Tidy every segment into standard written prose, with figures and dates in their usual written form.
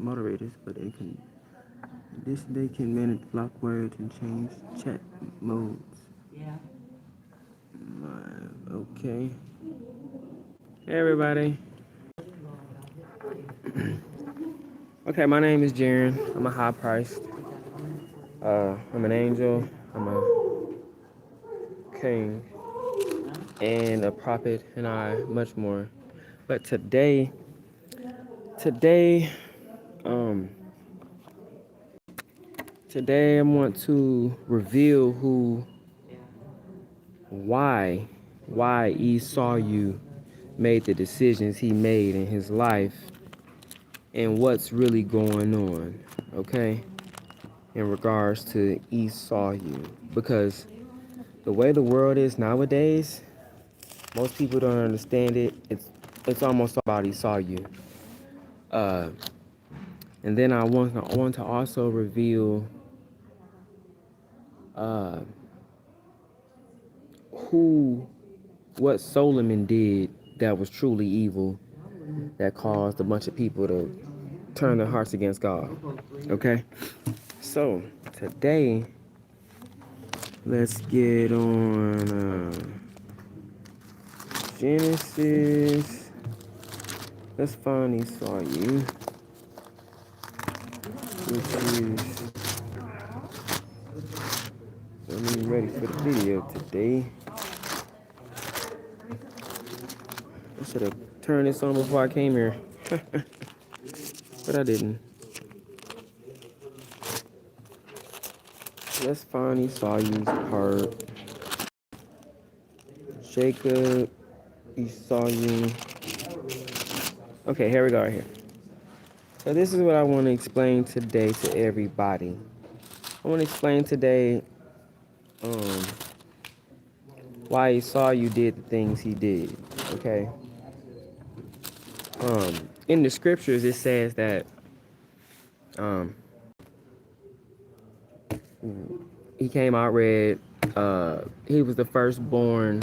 moderators, but they can manage block words and change chat modes. Yeah. Okay. Hey everybody. Okay, my name is Jarrin. I'm a high priest. I'm an angel. I'm a king and a prophet, and much more. But today, um, today I want to reveal why, Esau made the decisions he made in his life, and what's really going on. Okay, in regards to Esau because the way the world is nowadays, most people don't understand it. It's almost about Esau Uh, and then I want to also reveal uh, who what Solomon did that was truly evil, that caused a bunch of people to turn their hearts against God. Okay, so today let's get on Genesis. Let's find Esau, which is I'm ready for the video today. I should have turned this on before I came here, but I didn't. Let's find Esau's part. Jacob, Esau. Okay, here we go right here. So this is what I want to explain today to everybody. I want to explain today um, why Esau did the things he did. Okay. In the scriptures it says that um, he came out red. He was the firstborn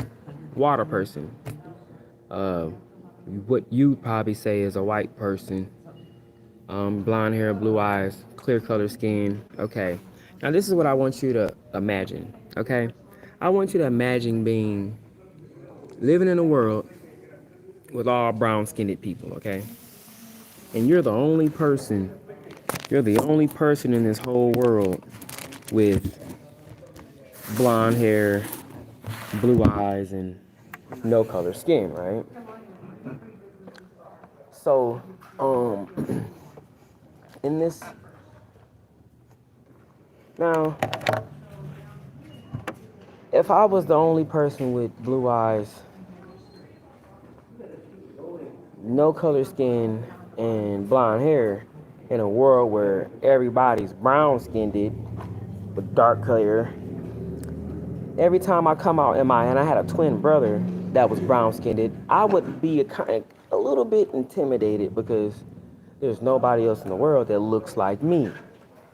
water person. Uh, what you probably say is a white person. Blonde hair, blue eyes, clear color skin. Okay. Now this is what I want you to imagine. Okay. I want you to imagine living in a world with all brown skinned people. Okay. And you're the only person. You're the only person in this whole world with blonde hair, blue eyes, and no color skin, right? So, in this now, if I was the only person with blue eyes, no color skin, and blonde hair in a world where everybody's brown skinned with dark color, every time I come out and I had a twin brother that was brown skinned, I would be a little bit intimidated because there's nobody else in the world that looks like me.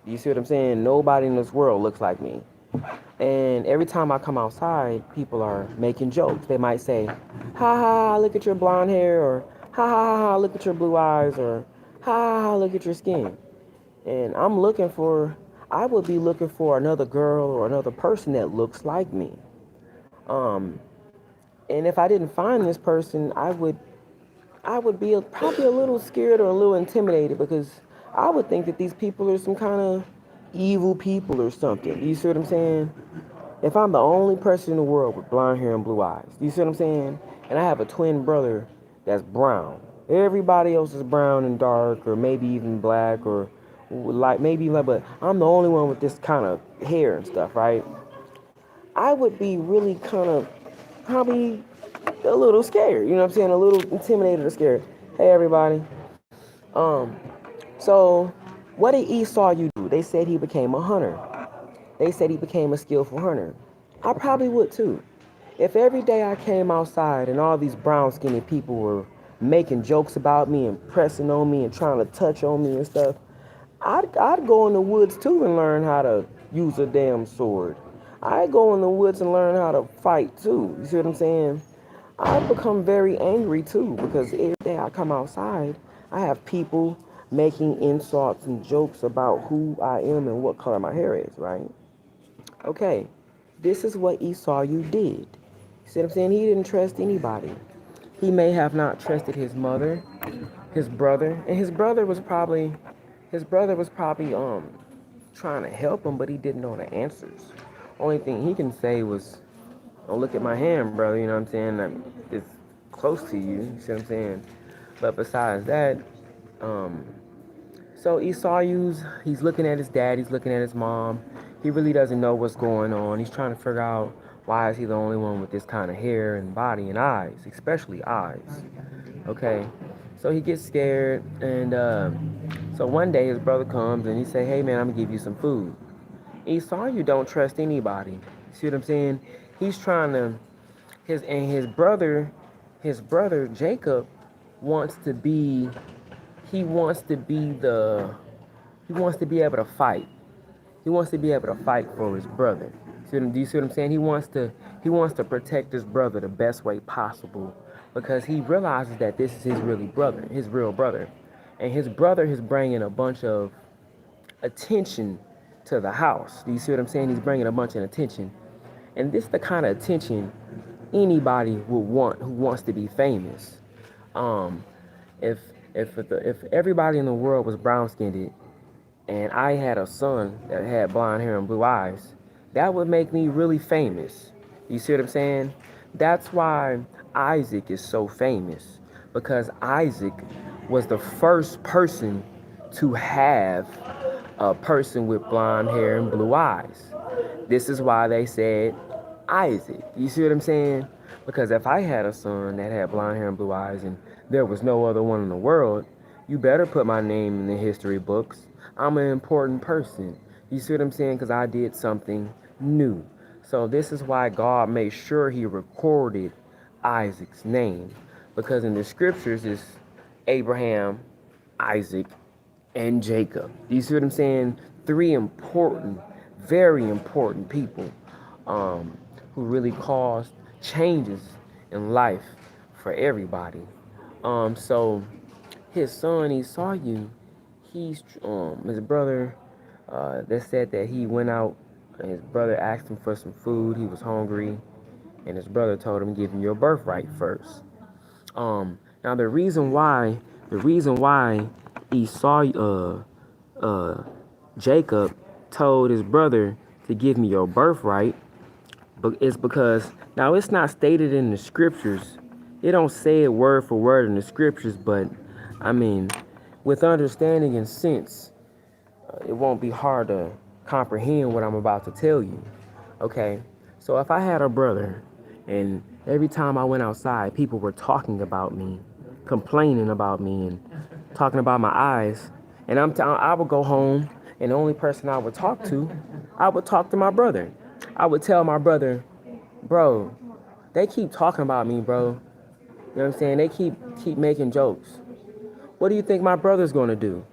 You see what I'm saying? Nobody in this world looks like me. And every time I come outside, people are making jokes. They might say, ha ha ha, look at your blonde hair, or ha ha ha, look at your blue eyes, or ha ha ha, look at your skin. And I would be looking for another girl or another person that looks like me. Um, and if I didn't find this person, I would be probably a little scared or a little intimidated because I would think that these people are some kind of evil people or something. You see what I'm saying? If I'm the only person in the world with blonde hair and blue eyes, you see what I'm saying? And I have a twin brother that's brown. Everybody else is brown and dark, or maybe even black, or but I'm the only one with this kind of hair and stuff, right? I would be really kind of probably a little scared, you know what I'm saying? A little intimidated or scared. Hey, everybody. Um, so what did Esau do? They said he became a hunter. They said he became a skillful hunter. I probably would too. If every day I came outside and all these brown skinned people were making jokes about me and pressing on me and trying to touch on me and stuff, I'd go in the woods too and learn how to use a damn sword. I'd go in the woods and learn how to fight too. You see what I'm saying? I'd become very angry too because every day I come outside, I have people making insults and jokes about who I am and what color my hair is, right? Okay, this is what Esau you did. See what I'm saying? He didn't trust anybody. He may have not trusted his mother, his brother, and his brother was probably trying to help him, but he didn't know the answers. Only thing he can say was, "Don't look at my hand, brother." You know what I'm saying? It's close to you. You see what I'm saying? But besides that, um, so he's looking at his dad, he's looking at his mom. He really doesn't know what's going on. He's trying to figure out why is he the only one with this kind of hair and body and eyes, especially eyes. Okay, so he gets scared, and so one day his brother comes and he say, "Hey man, I'm gonna give you some food." Esau, you don't trust anybody. See what I'm saying? He's trying to his brother Jacob wants to be he wants to be the he wants to be able to fight. He wants to be able to fight for his brother. Do you see what I'm saying? He wants to protect his brother the best way possible because he realizes that this is his really brother, his real brother, and his brother is bringing a bunch of attention to the house. Do you see what I'm saying? He's bringing a bunch of attention, and this is the kind of attention anybody would want who wants to be famous. Um, if if everybody in the world was brown skinned and I had a son that had blonde hair and blue eyes, that would make me really famous. You see what I'm saying? That's why Isaac is so famous because Isaac was the first person to have a person with blonde hair and blue eyes. This is why they said Isaac. You see what I'm saying? Because if I had a son that had blonde hair and blue eyes and there was no other one in the world, you better put my name in the history books. I'm an important person. You see what I'm saying? Because I did something new. So this is why God made sure he recorded Isaac's name. Because in the scriptures it's Abraham, Isaac, and Jacob. Do you see what I'm saying? Three important, very important people who really caused changes in life for everybody. So his son Esau, his brother, they said that he went out and his brother asked him for some food. He was hungry, and his brother told him, "Give him your birthright first." Now the reason why Esau, Jacob told his brother to give me your birthright, but it's because now it's not stated in the scriptures. It don't say it word for word in the scriptures, but I mean, with understanding and sense, it won't be hard to comprehend what I'm about to tell you. Okay, so if I had a brother, and every time I went outside, people were talking about me, complaining about me, and talking about my eyes, and I would go home, and the only person I would talk to my brother. I would tell my brother, "Bro, they keep talking about me, bro. You know what I'm saying? They keep making jokes. What do you think my brother's gonna do?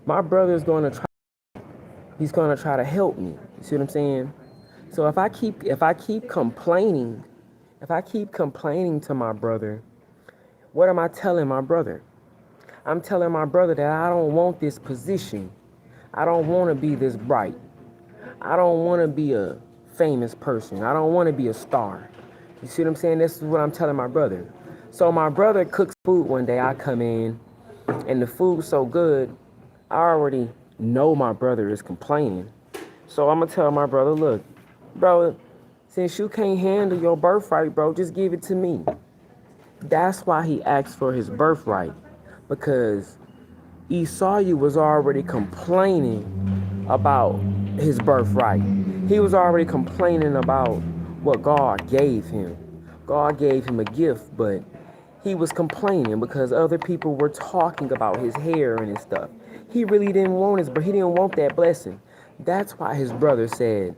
My brother's gonna try. He's gonna try to help me. You see what I'm saying? So if I keep complaining to my brother, what am I telling my brother? I'm telling my brother that I don't want this position. I don't want to be this bright. I don't want to be a famous person. I don't want to be a star. You see what I'm saying? This is what I'm telling my brother. So my brother cooks food one day. I come in, and the food's so good, I already know my brother is complaining. So I'm gonna tell my brother, "Look, bro, since you can't handle your birthright, bro, just give it to me." That's why he asked for his birthright, because Esau was already complaining about his birthright. He was already complaining about what God gave him. God gave him a gift, but he was complaining because other people were talking about his hair and his stuff. He really didn't want but he didn't want that blessing. That's why his brother said,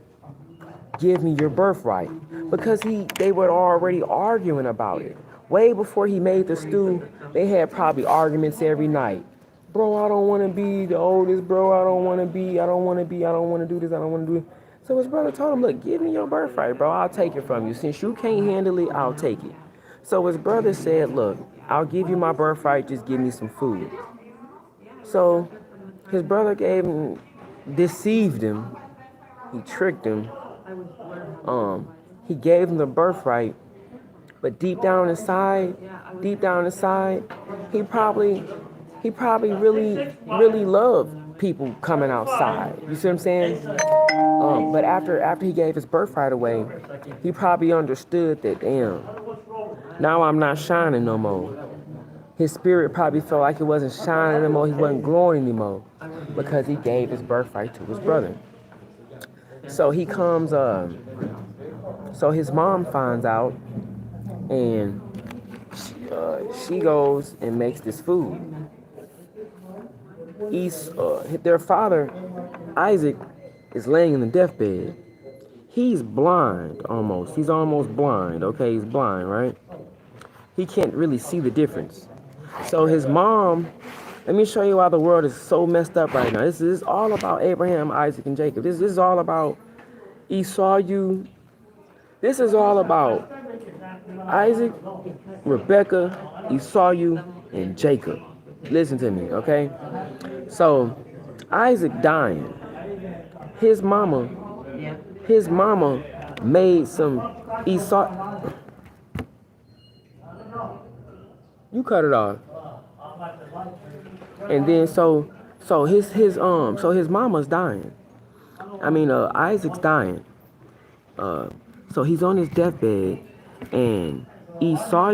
"Give me your birthright," because they were already arguing about it. Way before he made the stew, they had probably arguments every night. "Bro, I don't want to be the oldest, bro. I don't want to do this, I don't want to do it." So his brother told him, "Look, give me your birthright, bro. I'll take it from you. Since you can't handle it, I'll take it." So his brother said, "Look, I'll give you my birthright, just give me some food." So his brother deceived him. He tricked him. He gave him the birthright, but deep down inside, he probably really loved people coming outside. You see what I'm saying? But after he gave his birthright away, he probably understood that, damn, now I'm not shining no more. His spirit probably felt like it wasn't shining anymore. He wasn't glowing anymore because he gave his birthright to his brother. So he comes. So his mom finds out, and she goes and makes this food. Their father, Isaac, is laying in the deathbed. He's blind almost. He's almost blind. Okay, he's blind, right? He can't really see the difference. So his mom, let me show you why the world is so messed up right now. This is all about Abraham, Isaac, and Jacob. This is all about Esau. This is all about Isaac, Rebecca, Esau, and Jacob. Listen to me, okay? So Isaac dying. His mama made some Esau. You cut it off. And then so his mama's dying. Isaac's dying. So he's on his deathbed, and Esau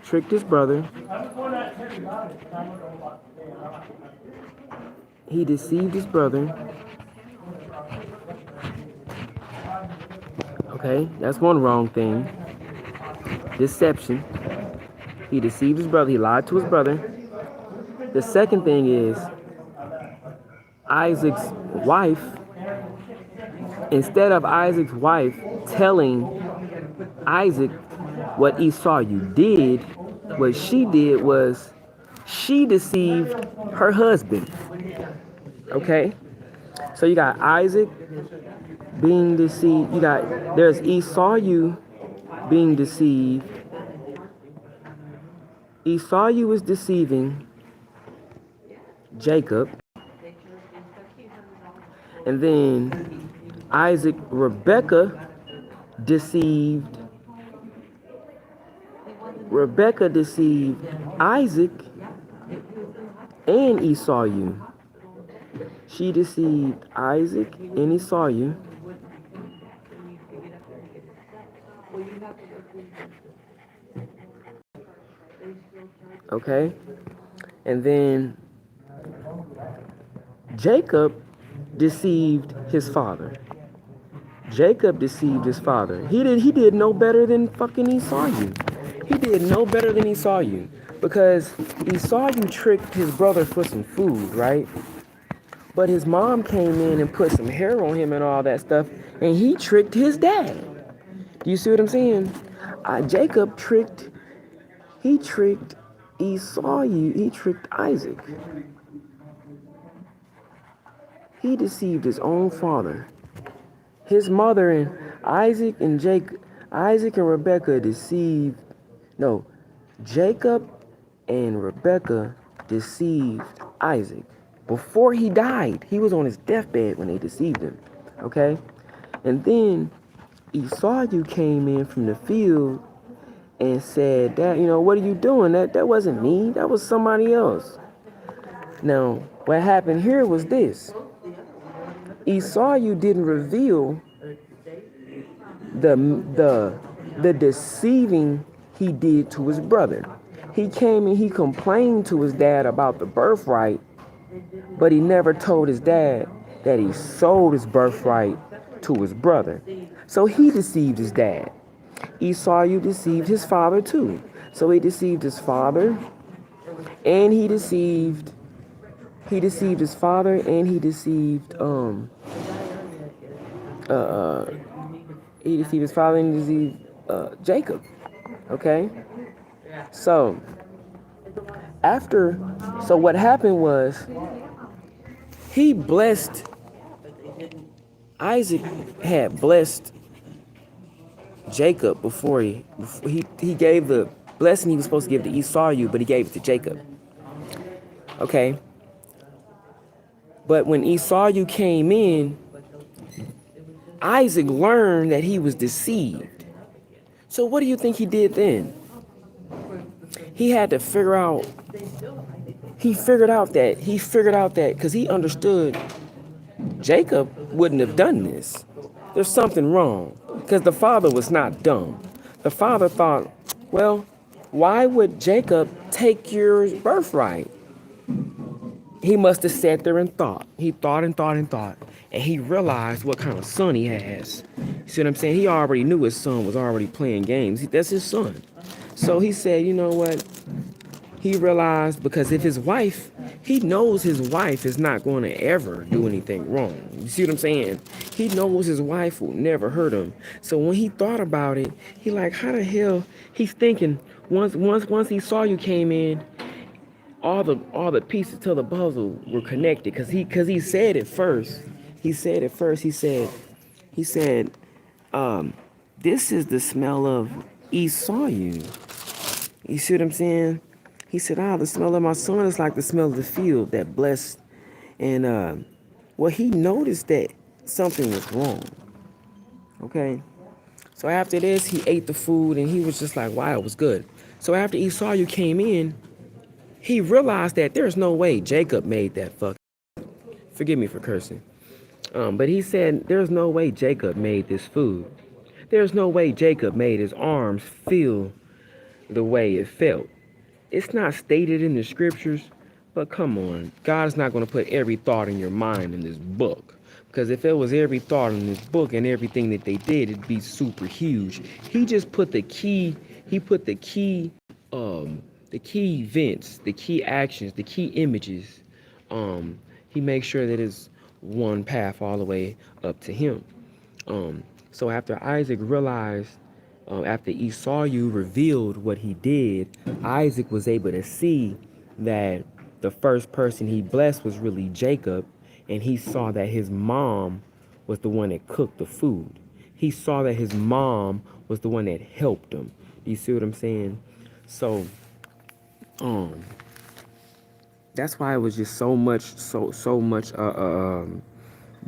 tricked his brother. He deceived his brother. Okay, that's one wrong thing. Deception. He deceived his brother. He lied to his brother. The second thing is Isaac's wife. Instead of Isaac's wife telling Isaac what Esau did, what she did was she deceived her husband. Okay? So you got Isaac being deceived. There's Esau being deceived. Esau is deceiving Jacob. And then Rebecca deceived Isaac and Esau. She deceived Isaac and Esau. Okay? And then Jacob deceived his father. Jacob deceived his father. He did no better than fucking Esau. He did no better than Esau, because Esau tricked his brother for some food, right? But his mom came in and put some hair on him and all that stuff, and he tricked his dad. Do you see what I'm saying? Jacob tricked Esau. He tricked Isaac. He deceived his own father. His mother and Isaac and Rebecca deceived. No, Jacob and Rebecca deceived Isaac before he died. He was on his deathbed when they deceived him. Okay? And then Esau came in from the field and said, "That, what are you doing? That wasn't me. That was somebody else." Now, what happened here was this. Esau didn't reveal the deceiving he did to his brother. He came and he complained to his dad about the birthright, but he never told his dad that he sold his birthright to his brother. So he deceived his dad. Esau deceived his father too. So he deceived his father, and he deceived his father, and he deceived Jacob. Okay? So what happened was Isaac had blessed Jacob before he gave the blessing he was supposed to give to Esau, but he gave it to Jacob. Okay? But when Esau came in, Isaac learned that he was deceived. So what do you think he did then? He had to figure out, he figured out that because he understood Jacob wouldn't have done this. There's something wrong because the father was not dumb. The father thought, well, why would Jacob take your birthright? He must have sat there and thought. He thought and thought and thought. And he realized what kind of son he has. You see what I'm saying? He already knew his son was already playing games. That's his son. So he said, you know what? He realized because if his wife, he knows his wife is not going to ever do anything wrong. You see what I'm saying? He knows his wife will never hurt him. So when he thought about it, he like, how the hell? He's thinking once he saw you came in, all the pieces to the puzzle were connected because he said it first. He said it first. He said, this is the smell of Esau. You see what I'm saying? He said, the smell of my son is like the smell of the field that blessed. And well, he noticed that something was wrong. Okay. So after this, he ate the food and he was just like, wow, it was good. So after Esau came in, he realized that there's no way Jacob made that fuck. Forgive me for cursing. But he said there's no way Jacob made this food. There's no way Jacob made his arms feel the way it felt. It's not stated in the scriptures, but come on. God is not going to put every thought in your mind in this book. Because if it was every thought in this book and everything that they did, it'd be super huge. He just put the key events, the key actions, the key images. He makes sure that it's one path all the way up to him. So after Isaac realized, after Esau revealed what he did, Isaac was able to see that the first person he blessed was really Jacob, and he saw that his mom was the one that cooked the food. He saw that his mom was the one that helped him. Do you see what I'm saying? So, that's why it was just so much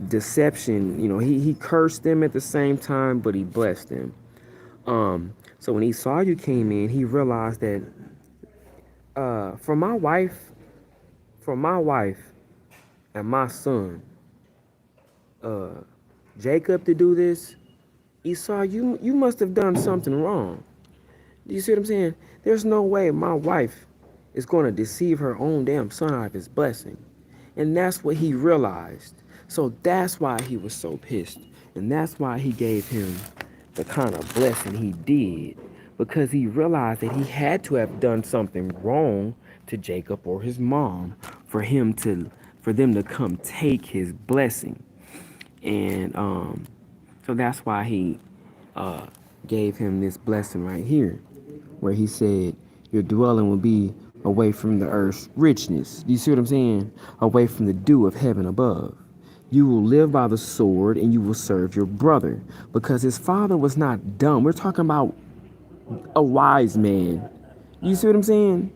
deception. You know, he cursed them at the same time, but he blessed them. So when Esau came in, he realized that for my wife and my son, Jacob, to do this, Esau, you must have done something wrong. Do you see what I'm saying? There's no way my wife is going to deceive her own damn son out of his blessing. And that's what he realized. So that's why he was so pissed. And that's why he gave him the kind of blessing he did. Because he realized that he had to have done something wrong to Jacob or his mom for them to come take his blessing. And so that's why he gave him this blessing right here, where he said, your dwelling will be away from the earth's richness. Do you see what I'm saying? Away from the dew of heaven above. You will live by the sword and you will serve your brother, because his father was not dumb. We're talking about a wise man. You see what I'm saying?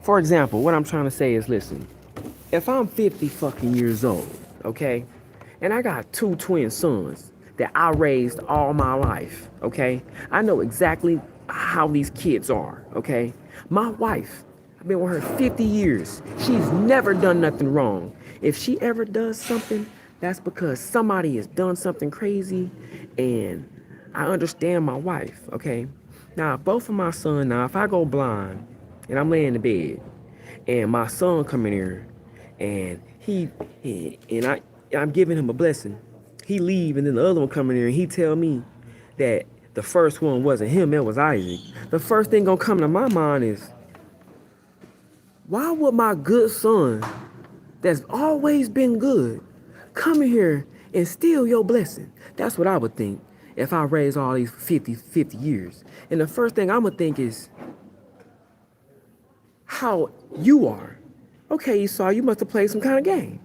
For example, what I'm trying to say is, listen, if I'm 50 fucking years old, okay, and I got 2 twin sons that I raised all my life, okay, I know exactly how these kids are, okay. My wife, I've been with her 50 years. She's never done nothing wrong. If she ever does something, that's because somebody has done something crazy, and I understand my wife, okay. Now, both of my sons, now, if I go blind and I'm laying in the bed and my son come in here and I'm giving him a blessing, he leave, and then the other one come in here and he tell me that the first one wasn't him, it was Isaac. The first thing gonna come to my mind is, why would my good son that's always been good come in here and steal your blessing? That's what I would think if I raised all these 50 years. And the first thing I'm gonna think is how you are. Okay, Esau, you must have played some kind of game.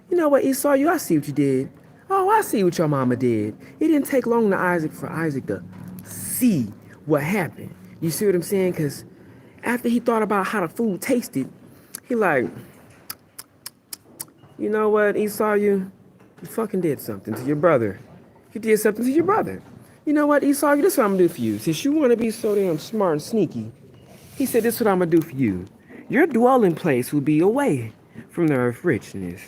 You know what, Esau, I see what you did. Oh, I see what your mama did. It didn't take long for Isaac to see what happened. You see what I'm saying? Because after he thought about how the food tasted, he like, You know what, Esau, you fucking did something to your brother. You did something to your brother. You know what, Esau, this is what I'm gonna do for you. Since you wanna be so damn smart and sneaky, he said, this is what I'm gonna do for you. Your dwelling place will be away from the earth richness.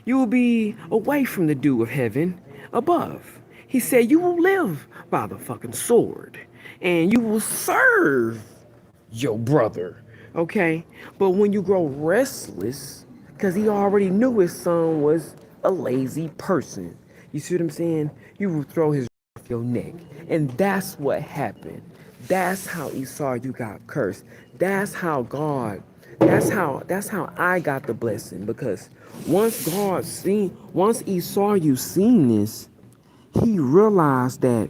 You will be away from the dew of heaven above. He said, you will live by the fucking sword. And you will serve your brother. Okay? But when you grow restless, because he already knew his son was a lazy person. You see what I'm saying? You will throw his off your neck. And that's what happened. That's how Esau you got cursed. That's how God, that's how I got the blessing. Because once Esau you seen this, he realized that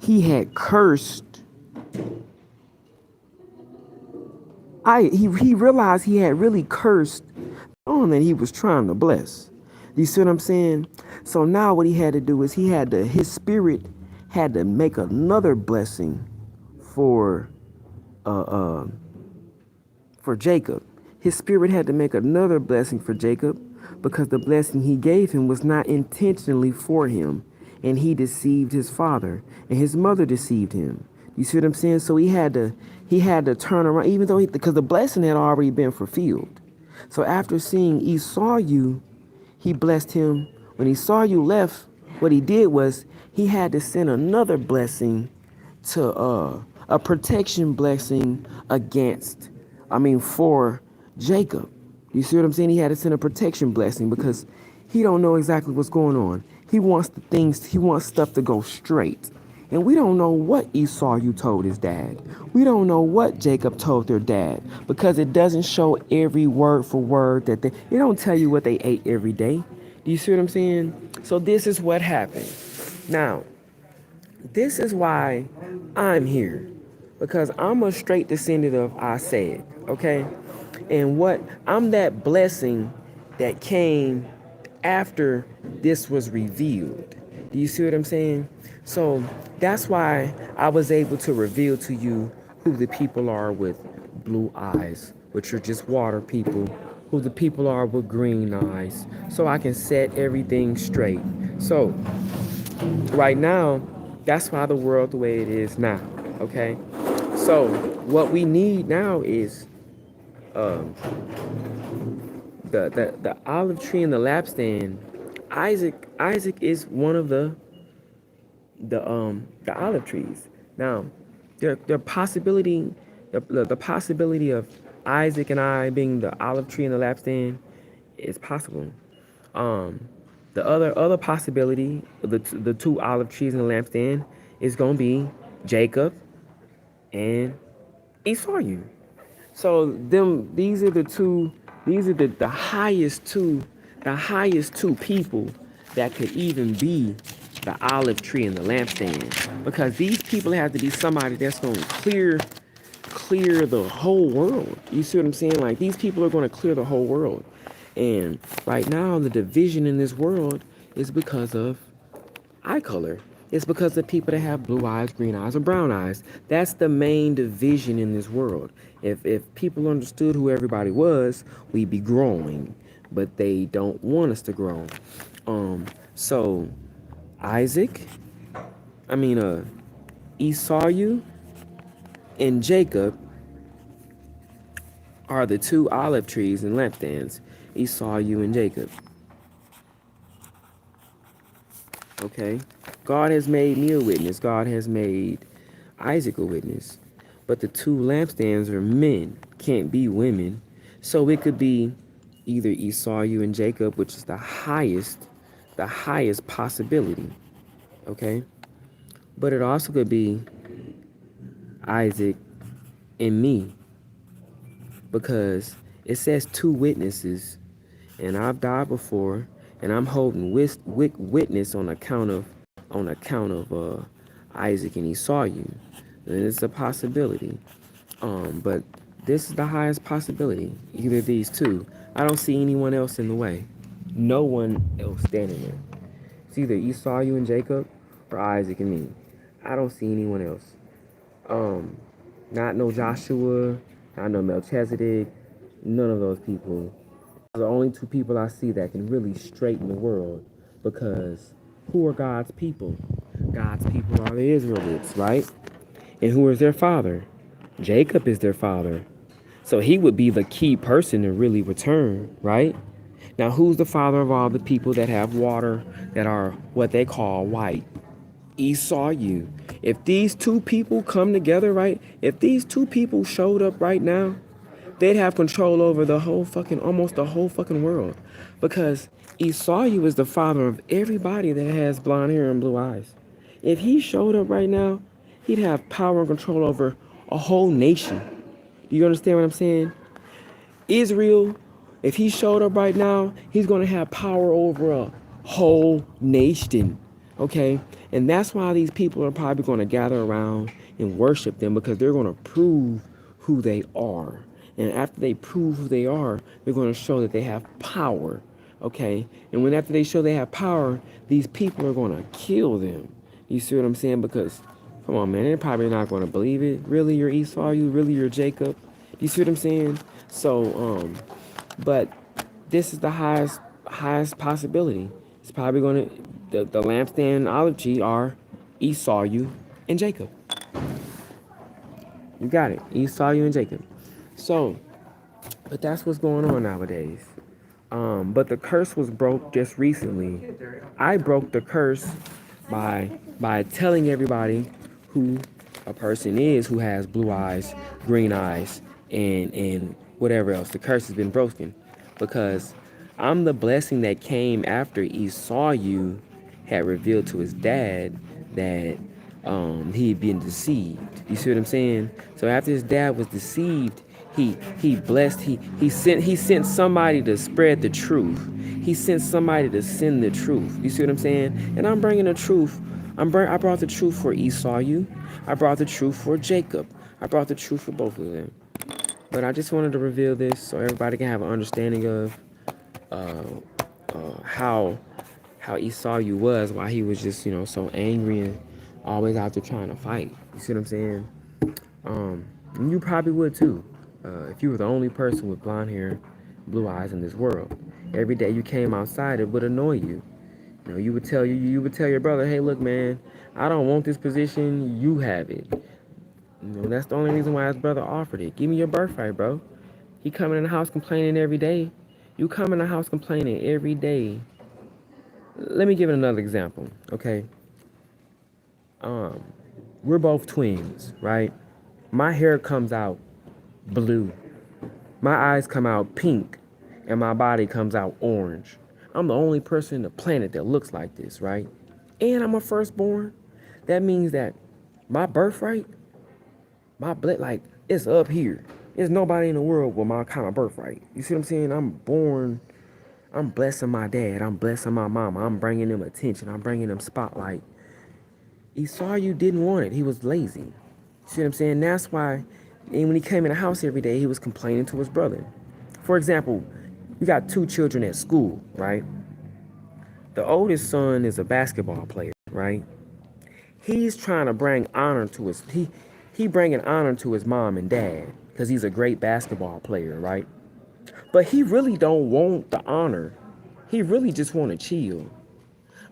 he had cursed. He realized he had really cursed on that he was trying to bless. You see what I'm saying? So now what he had to do is his spirit had to make another blessing for uh, uh for Jacob. His spirit had to make another blessing for Jacob because the blessing he gave him was not intentionally for him, and he deceived his father, and his mother deceived him. You see what I'm saying? So he had to turn around, even though because the blessing had already been fulfilled. So after seeing Esau you, he blessed him. When Esau you left, what he did was he had to send another blessing to a protection blessing against, for Jacob. You see what I'm saying? He had to send a protection blessing because he don't know exactly what's going on. He wants stuff to go straight. And we don't know what Esau you told his dad. We don't know what Jacob told their dad because it doesn't show every word for word it don't tell you what they ate every day. Do you see what I'm saying? So this is what happened. Now, this is why I'm here, because I'm a straight descendant of I said, okay? And what I'm that blessing that came after this was revealed. Do you see what I'm saying? So that's why I was able to reveal to you who the people are with blue eyes, which are just water people, who the people are with green eyes, so I can set everything straight. So right now, that's why the world the way it is now. Okay, so what we need now is um, the olive tree and the lampstand. Isaac is one of the olive trees. Now, the possibility the possibility of Isaac and I being the olive tree and the lampstand is possible. Um, the other possibility, the two olive trees and the lampstand, is gonna be Jacob and Esau. So these are the highest two people that could even be the olive tree and the lampstand, because these people have to be somebody that's gonna clear the whole world. You see what I'm saying? Like, these people are going to clear the whole world. And right now, the division in this world is because of eye color. It's because of people that have blue eyes, green eyes, or brown eyes. That's the main division in this world. If people understood who everybody was, we'd be growing. But they don't want us to grow. So Isaac, Esau and Jacob are the two olive trees and lampstands. Esau, and Jacob. Okay? God has made me a witness. God has made Isaac a witness. But the two lampstands are men, can't be women. So it could be either Esau, and Jacob, which is the highest possibility. Okay? But it also could be Isaac and me, because it says two witnesses, and I've died before, and I'm holding witness on account of Isaac and Esau. And it's a possibility. But this is the highest possibility. Either of these two. I don't see anyone else in the way. No one else standing there. It's either Esau, and Jacob, or Isaac and me. I don't see anyone else. Not no Joshua, not no Melchizedek, none of those people The only two people I see that can really straighten the world, because who are God's people? God's people are the Israelites, right? And who is their father? Jacob is their father. So he would be the key person to really return, right? Now, who's the father of all the people that have water that are what they call white? Esau, you. If these two people come together, right? If these two people showed up right now, they'd have control over the whole fucking, almost the whole fucking world. Because Esau, you is the father of everybody that has blonde hair and blue eyes. If he showed up right now, he'd have power and control over a whole nation. Do you understand what I'm saying? Israel, if he showed up right now, he's going to have power over a whole nation. Okay? And that's why these people are probably going to gather around and worship them, because they're going to prove who they are. And after they prove who they are, they're going to show that they have power. Okay? And when after they show they have power, these people are going to kill them. You see what I'm saying? Because, come on, man, they're probably not going to believe it. Really, you're Esau? You really, you're Jacob? You see what I'm saying? So, but this is the highest possibility. It's probably going to, the lampstand and olive tree are Esau, you, and Jacob. You got it. Esau, you, and Jacob. So, but that's what's going on nowadays. But the curse was broke just recently. I broke the curse by telling everybody who a person is who has blue eyes, green eyes, and whatever else. The curse has been broken, because I'm the blessing that came after Esau you had revealed to his dad that he'd been deceived. You see what I'm saying? So after his dad was deceived, he blessed, he sent somebody to spread the truth. He sent somebody to send the truth. You see what I'm saying? And I'm bringing the truth. I brought the truth for Esau you. I brought the truth for Jacob. I brought the truth for both of them. But I just wanted to reveal this so everybody can have an understanding of how Esau you was, why he was just, so angry and always out there trying to fight. You see what I'm saying? And you probably would too, if you were the only person with blonde hair, blue eyes in this world. Every day you came outside, it would annoy you. You would tell your brother, hey, look, man, I don't want this position. You have it. That's the only reason why his brother offered it. Give me your birthright, bro. He coming in the house complaining every day. You come in the house complaining every day. Let me give it another example, okay? We're both twins, right? My hair comes out blue. My eyes come out pink, and my body comes out orange. I'm the only person on the planet that looks like this, right? And I'm a firstborn. That means that my birthright, my blood, like, it's up here. There's nobody in the world with my kind of birthright. You see what I'm saying? I'm blessing my dad. I'm blessing my mama. I'm bringing them attention. I'm bringing them spotlight. Esau, you didn't want it. He was lazy. You see what I'm saying? That's why, and when he came in the house every day, he was complaining to his brother. For example, you got two children at school, right? The oldest son is a basketball player, right? He's trying to bring honor to he bringing honor to his mom and dad because he's a great basketball player, right? But he really don't want the honor. He really just want to chill.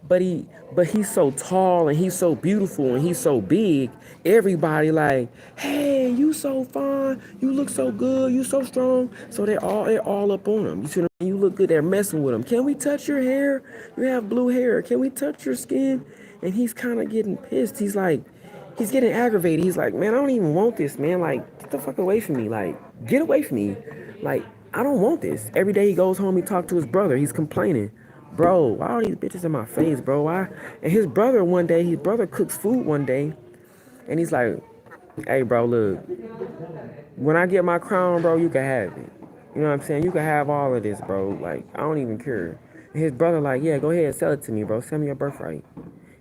But he's so tall and he's so beautiful and he's so big. Everybody like, hey, you so fine, you look so good, you so strong. So they're all up on him. You see what I mean? You look good. They're messing with him. Can we touch your hair? You have blue hair. Can we touch your skin? And he's kind of getting pissed. He's getting aggravated. He's like, man, I don't even want this, man. Like, get the fuck away from me. Like, get away from me. Like, I don't want this. Every day he goes home, he talks to his brother. He's complaining. Bro, why are these bitches in my face, bro? Why? And his brother cooks food one day, and he's like, hey, bro, look, when I get my crown, bro, you can have it. You know what I'm saying? You can have all of this, bro. Like, I don't even care. And his brother like, yeah, go ahead, sell it to me, bro. Sell me your birthright.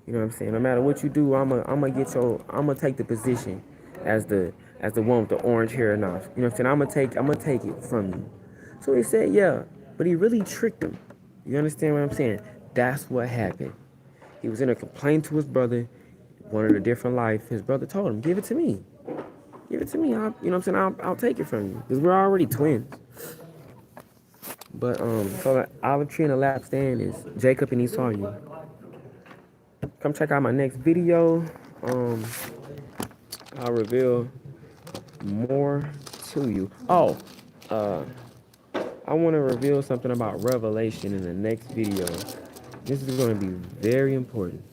You know what I'm saying? No matter what you do, I'm gonna take the position as the one with the orange hair and off. You know what I'm saying? I'm gonna take it from you. So he said, yeah, but he really tricked him. You understand what I'm saying? That's what happened. He was in a complaint to his brother, wanted a different life. His brother told him, give it to me. Give it to me. You know what I'm saying? I'll take it from you. Because we're already twins. But so the olive tree and the lap stand is Jacob and Esau. You come check out my next video. Um, I'll reveal more to you. Oh, uh, I want to reveal something about Revelation in the next video. This is going to be very important.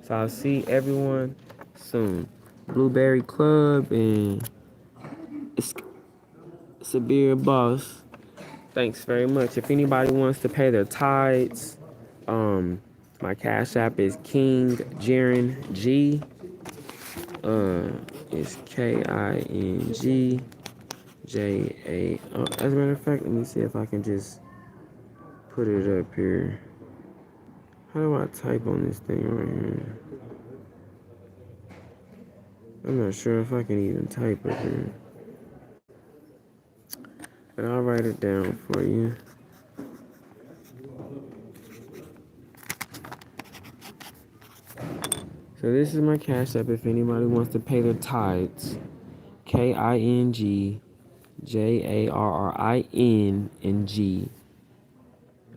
So I'll see everyone soon. Blueberry Club and Sabir Boss. Thanks very much. If anybody wants to pay their tithes, my cash app is King Jarrin G. It's KINGJA. As a matter of fact, let me see if I can just put it up here. How do I type on this thing right here? I'm not sure if I can even type up here. But I'll write it down for you. So this is my cash app if anybody wants to pay their tithes. KINGJARRIN and G.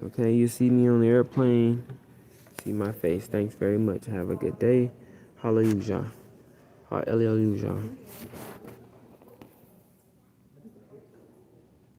Okay, you see me on the airplane. See my face. Thanks very much. Have a good day. Hallelujah. Hallelujah.